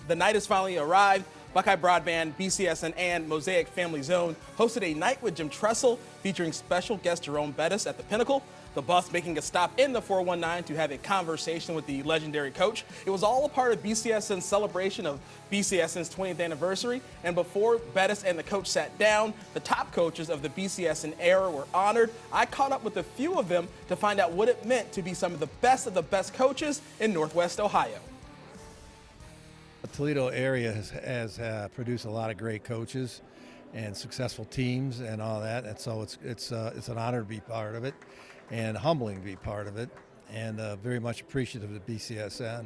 The night has finally arrived. Buckeye Broadband, BCSN, and Mosaic Family Zone hosted a night with Jim Tressel featuring special guest Jerome Bettis at the Pinnacle. The bus making a stop in the 419 to have a conversation with the legendary coach. It was all a part of BCSN's celebration of BCSN's 20th anniversary. And before Bettis and the coach sat down, the top coaches of the BCSN era were honored. I caught up with a few of them to find out what it meant to be some of the best coaches in Northwest Ohio. The Toledo area has produced a lot of great coaches and successful teams and all that, and so it's an honor to be part of it and humbling to be part of it, and very much appreciative of the BCSN.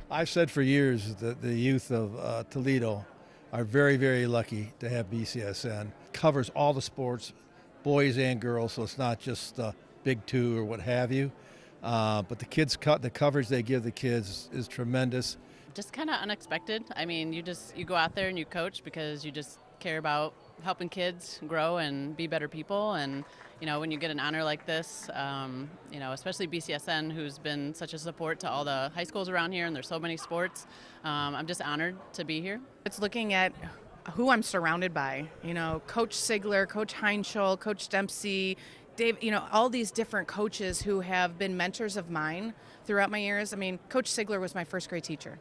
I've said for years that the youth of Toledo are very, very lucky to have BCSN. It covers all the sports, boys and girls, so it's not just Big Two or what have you, but the coverage they give the kids is tremendous. Just kind of unexpected. I mean, you go out there and you coach because you just care about helping kids grow and be better people. And when you get an honor like this, especially BCSN, who's been such a support to all the high schools around here, and there's so many sports, I'm just honored to be here. It's looking at who I'm surrounded by. Coach Sigler, Coach Heinschel, Coach Dempsey, Dave, all these different coaches who have been mentors of mine throughout my years. I mean, Coach Sigler was my first grade teacher.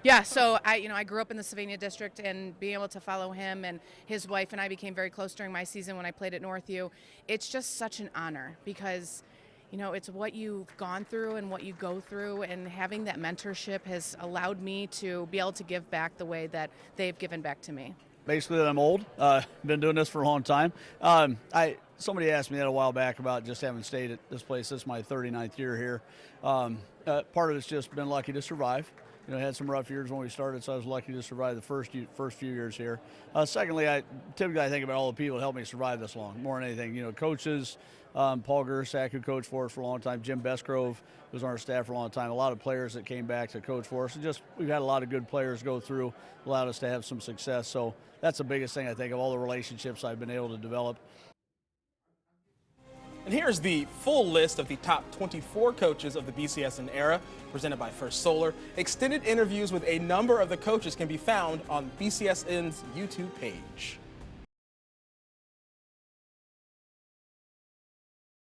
Yeah, so I grew up in the Sylvania district, and being able to follow him and his wife and I became very close during my season when I played at Northview. It's just such an honor because, it's what you've gone through and what you go through, and having that mentorship has allowed me to be able to give back the way that they've given back to me. Basically, I'm old. Been doing this for a long time. Somebody asked me that a while back about just having stayed at this place. This is my 39th year here. Part of it's just been lucky to survive. Had some rough years when we started, so I was lucky to survive the first few years here. Secondly, I think about all the people that helped me survive this long, more than anything. Coaches, Paul Gersak, who coached for us for a long time, Jim Besgrove, who was on our staff for a long time, a lot of players that came back to coach for us. And we've had a lot of good players go through, allowed us to have some success. So that's the biggest thing, I think, of all the relationships I've been able to develop. And here's the full list of the top 24 coaches of the BCSN era, presented by First Solar. Extended interviews with a number of the coaches can be found on BCSN's YouTube page.